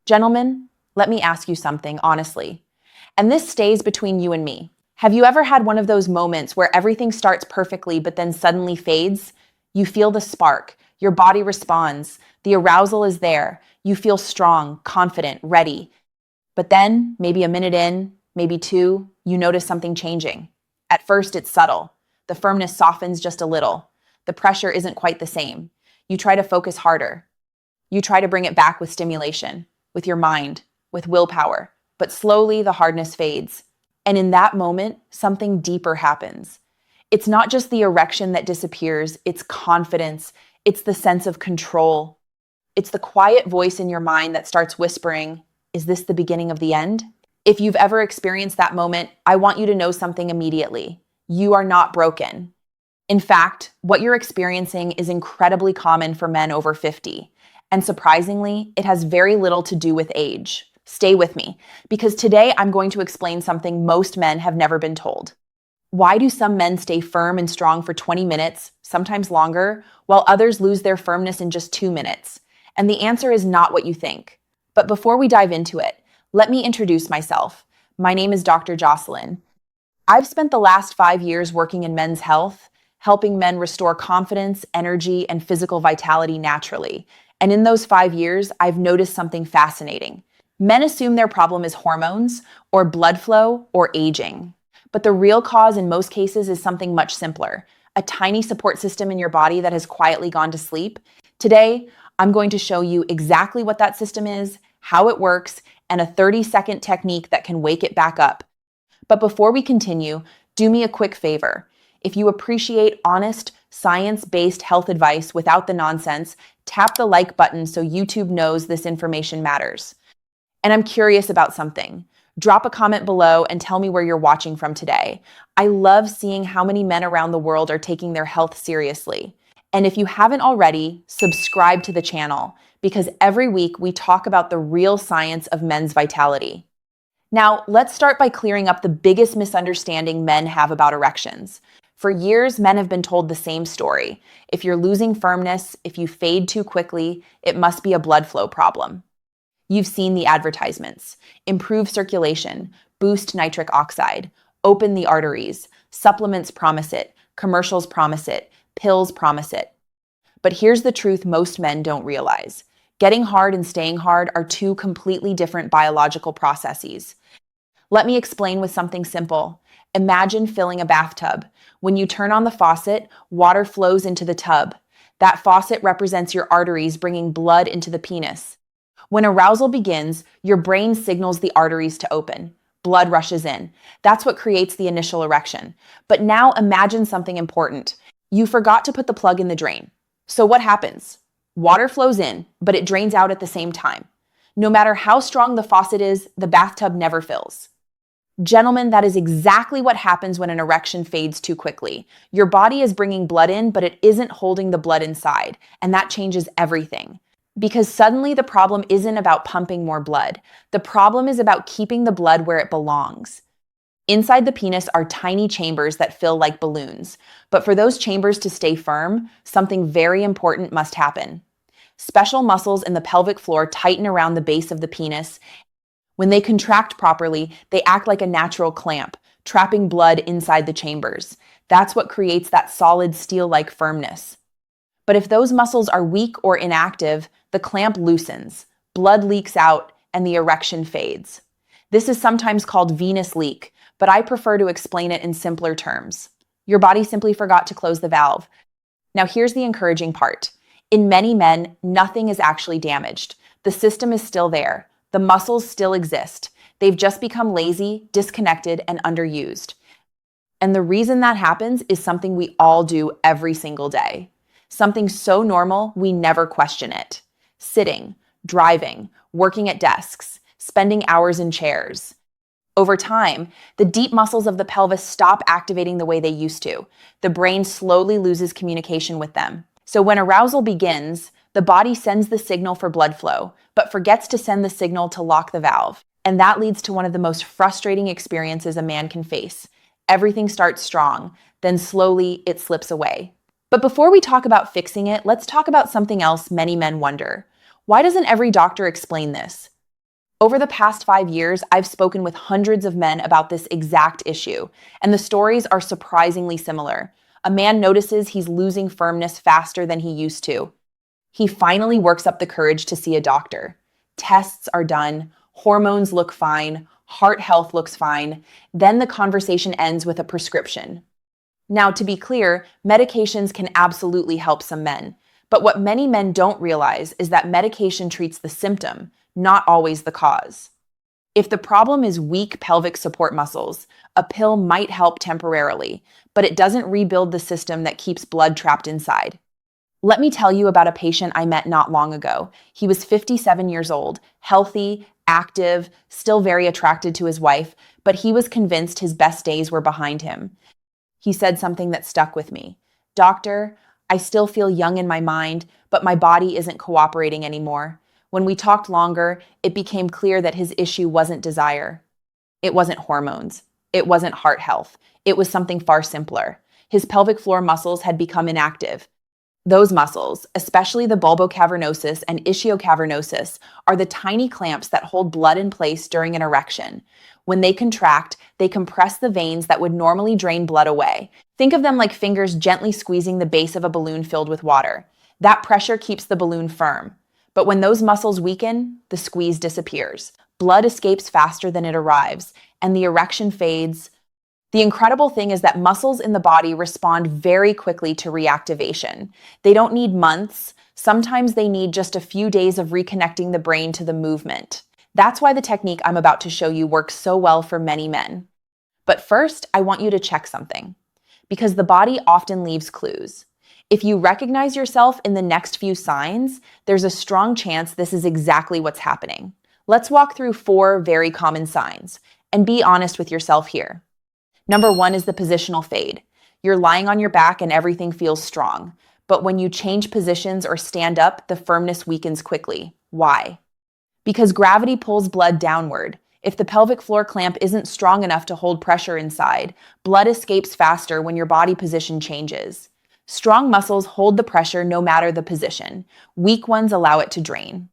Gentlemen, let me ask you something honestly. And this stays between you and me. Have you ever had one of those moments where everything starts perfectly but then suddenly fades? You feel the spark, your body responds, the arousal is there, you feel strong, confident, ready. But then, maybe a minute in, maybe two, you notice something changing. At first, it's subtle. The firmness softens just a little. The pressure isn't quite the same. You try to focus harder. You try to bring it back with stimulation, with your mind, with willpower. But slowly, the hardness fades. And in that moment, something deeper happens. It's not just the erection that disappears, it's confidence, it's the sense of control. It's the quiet voice in your mind that starts whispering, "Is this the beginning of the end?" If you've ever experienced that moment, I want you to know something immediately. You are not broken. In fact, what you're experiencing is incredibly common for men over 50. And surprisingly, it has very little to do with age. Stay with me, because today I'm going to explain something most men have never been told. Why do some men stay firm and strong for 20 minutes, sometimes longer, while others lose their firmness in just 2 minutes? And the answer is not what you think. But before we dive into it, let me introduce myself. My name is Dr. Jocelyn. I've spent the last 5 years working in men's health, helping men restore confidence, energy, and physical vitality naturally. And in those 5 years, I've noticed something fascinating. Men assume their problem is hormones, or blood flow, or aging. But the real cause in most cases is something much simpler, a tiny support system in your body that has quietly gone to sleep. Today, I'm going to show you exactly what that system is, how it works, and a 30-second technique that can wake it back up. But before we continue, do me a quick favor. If you appreciate honest, science-based health advice without the nonsense, tap the like button so YouTube knows this information matters. And I'm curious about something. Drop a comment below and tell me where you're watching from today. I love seeing how many men around the world are taking their health seriously. And if you haven't already, subscribe to the channel, because every week we talk about the real science of men's vitality. Now, let's start by clearing up the biggest misunderstanding men have about erections. For years, men have been told the same story. If you're losing firmness, if you fade too quickly, it must be a blood flow problem. You've seen the advertisements. Improve circulation, boost nitric oxide, open the arteries, supplements promise it, commercials promise it, pills promise it. But here's the truth most men don't realize. Getting hard and staying hard are two completely different biological processes. Let me explain with something simple. Imagine filling a bathtub. When you turn on the faucet, water flows into the tub. That faucet represents your arteries bringing blood into the penis. When arousal begins, your brain signals the arteries to open. Blood rushes in. That's what creates the initial erection. But now imagine something important. You forgot to put the plug in the drain. So what happens? Water flows in, but it drains out at the same time. No matter how strong the faucet is, the bathtub never fills. Gentlemen, that is exactly what happens when an erection fades too quickly. Your body is bringing blood in, but it isn't holding the blood inside, and that changes everything. Because suddenly the problem isn't about pumping more blood. The problem is about keeping the blood where it belongs. Inside the penis are tiny chambers that fill like balloons. But for those chambers to stay firm, something very important must happen. Special muscles in the pelvic floor tighten around the base of the penis. When they contract properly, they act like a natural clamp, trapping blood inside the chambers. That's what creates that solid steel-like firmness. But if those muscles are weak or inactive, the clamp loosens, blood leaks out, and the erection fades. This is sometimes called venous leak, but I prefer to explain it in simpler terms. Your body simply forgot to close the valve. Now here's the encouraging part. In many men, nothing is actually damaged. The system is still there. The muscles still exist. They've just become lazy, disconnected, and underused. And the reason that happens is something we all do every single day. Something so normal, we never question it. Sitting, driving, working at desks, spending hours in chairs. Over time, the deep muscles of the pelvis stop activating the way they used to. The brain slowly loses communication with them. So when arousal begins, the body sends the signal for blood flow, but forgets to send the signal to lock the valve. And that leads to one of the most frustrating experiences a man can face. Everything starts strong, then slowly it slips away. But before we talk about fixing it, let's talk about something else many men wonder. Why doesn't every doctor explain this? Over the past 5 years, I've spoken with hundreds of men about this exact issue, and the stories are surprisingly similar. A man notices he's losing firmness faster than he used to. He finally works up the courage to see a doctor. Tests are done, hormones look fine, heart health looks fine. Then the conversation ends with a prescription. Now, to be clear, medications can absolutely help some men. But what many men don't realize is that medication treats the symptom, not always the cause. If the problem is weak pelvic support muscles, a pill might help temporarily, but it doesn't rebuild the system that keeps blood trapped inside. Let me tell you about a patient I met not long ago. He was 57 years old, healthy, active, still very attracted to his wife, but he was convinced his best days were behind him. He said something that stuck with me. "Doctor, I still feel young in my mind, but my body isn't cooperating anymore." When we talked longer, it became clear that his issue wasn't desire. It wasn't hormones. It wasn't heart health. It was something far simpler. His pelvic floor muscles had become inactive. Those muscles, especially the bulbocavernosus and ischiocavernosus, are the tiny clamps that hold blood in place during an erection. When they contract, they compress the veins that would normally drain blood away. Think of them like fingers gently squeezing the base of a balloon filled with water. That pressure keeps the balloon firm. But when those muscles weaken, the squeeze disappears. Blood escapes faster than it arrives, and the erection fades. The incredible thing is that muscles in the body respond very quickly to reactivation. They don't need months. Sometimes they need just a few days of reconnecting the brain to the movement. That's why the technique I'm about to show you works so well for many men. But first, I want you to check something, because the body often leaves clues. If you recognize yourself in the next few signs, there's a strong chance this is exactly what's happening. Let's walk through 4 very common signs, and be honest with yourself here. Number 1 is the positional fade. You're lying on your back and everything feels strong. But when you change positions or stand up, the firmness weakens quickly. Why? Because gravity pulls blood downward. If the pelvic floor clamp isn't strong enough to hold pressure inside, blood escapes faster when your body position changes. Strong muscles hold the pressure no matter the position. Weak ones allow it to drain.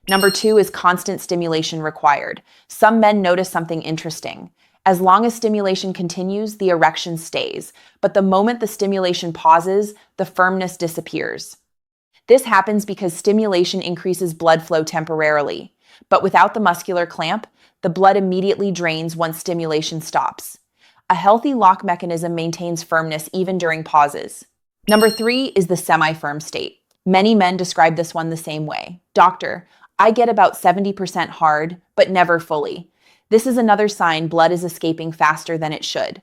Number 2 is constant stimulation required. Some men notice something interesting. As long as stimulation continues, the erection stays. But the moment the stimulation pauses, the firmness disappears. This happens because stimulation increases blood flow temporarily. But without the muscular clamp, the blood immediately drains once stimulation stops. A healthy lock mechanism maintains firmness even during pauses. Number 3 is the semi-firm state. Many men describe this one the same way. "Doctor, I get about 70% hard, but never fully." This is another sign blood is escaping faster than it should.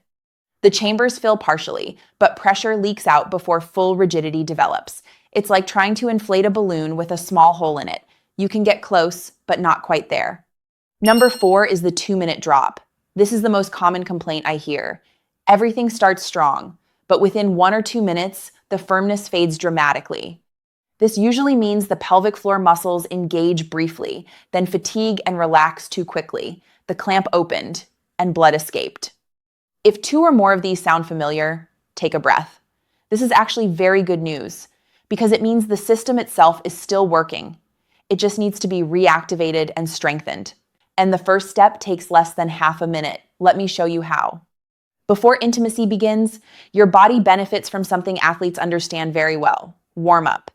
The chambers fill partially, but pressure leaks out before full rigidity develops. It's like trying to inflate a balloon with a small hole in it. You can get close, but not quite there. Number 4 is the 2-minute drop. This is the most common complaint I hear. Everything starts strong, but within 1 or 2 minutes, the firmness fades dramatically. This usually means the pelvic floor muscles engage briefly, then fatigue and relax too quickly. The clamp opened, and blood escaped. If 2 or more of these sound familiar, take a breath. This is actually very good news, because it means the system itself is still working. It just needs to be reactivated and strengthened. And the first step takes less than half a minute. Let me show you how. Before intimacy begins, your body benefits from something athletes understand very well: warm up.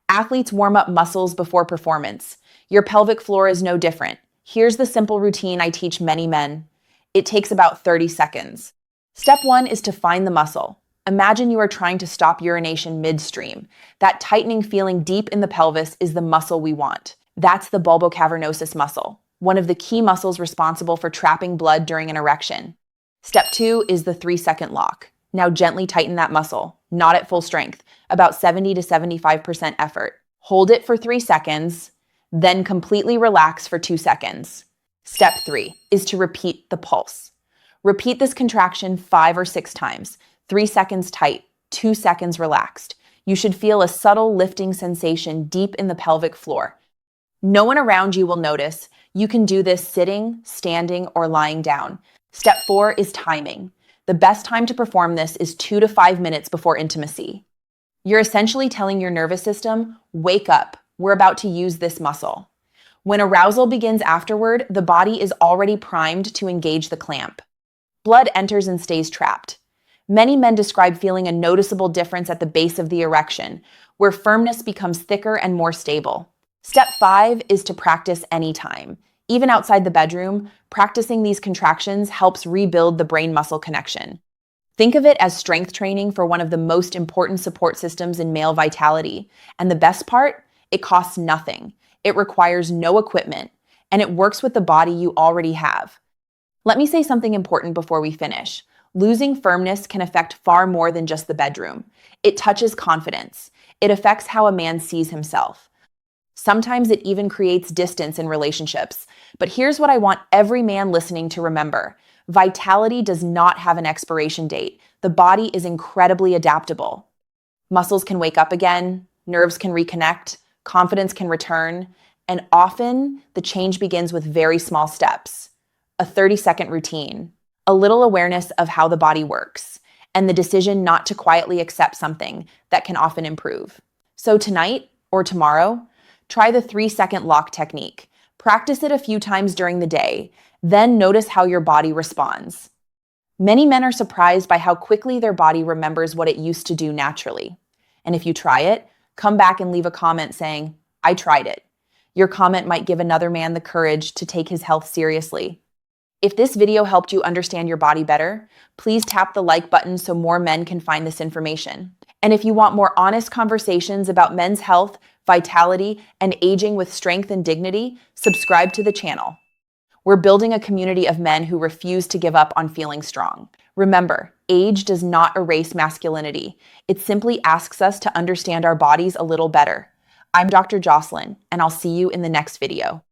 Athletes warm up muscles before performance. Your pelvic floor is no different. Here's the simple routine I teach many men. It takes about 30 seconds. Step 1 is to find the muscle. Imagine you are trying to stop urination midstream. That tightening feeling deep in the pelvis is the muscle we want. That's the bulbocavernosus muscle, one of the key muscles responsible for trapping blood during an erection. Step 2 is the 3-second lock. Now gently tighten that muscle, not at full strength, about 70 to 75% effort. Hold it for 3 seconds, then completely relax for 2 seconds. Step 3 is to repeat the pulse. Repeat this contraction 5 or 6 times, 3 seconds tight, 2 seconds relaxed. You should feel a subtle lifting sensation deep in the pelvic floor. No one around you will notice. You can do this sitting, standing, or lying down. Step 4 is timing. The best time to perform this is 2 to 5 minutes before intimacy. You're essentially telling your nervous system, "Wake up, we're about to use this muscle." When arousal begins afterward, the body is already primed to engage the clamp. Blood enters and stays trapped. Many men describe feeling a noticeable difference at the base of the erection, where firmness becomes thicker and more stable. Step 5 is to practice anytime. Even outside the bedroom, practicing these contractions helps rebuild the brain-muscle connection. Think of it as strength training for one of the most important support systems in male vitality. And the best part? It costs nothing. It requires no equipment, and it works with the body you already have. Let me say something important before we finish. Losing firmness can affect far more than just the bedroom. It touches confidence. It affects how a man sees himself. Sometimes it even creates distance in relationships. But here's what I want every man listening to remember. Vitality does not have an expiration date. The body is incredibly adaptable. Muscles can wake up again, nerves can reconnect, confidence can return, and often the change begins with very small steps. A 30-second routine, a little awareness of how the body works, and the decision not to quietly accept something that can often improve. So tonight or tomorrow, try the 3-second lock technique. Practice it a few times during the day, then notice how your body responds. Many men are surprised by how quickly their body remembers what it used to do naturally. And if you try it, come back and leave a comment saying, "I tried it." Your comment might give another man the courage to take his health seriously. If this video helped you understand your body better, please tap the like button so more men can find this information. And if you want more honest conversations about men's health, vitality, and aging with strength and dignity, subscribe to the channel. We're building a community of men who refuse to give up on feeling strong. Remember, age does not erase masculinity. It simply asks us to understand our bodies a little better. I'm Dr. Jocelyn, and I'll see you in the next video.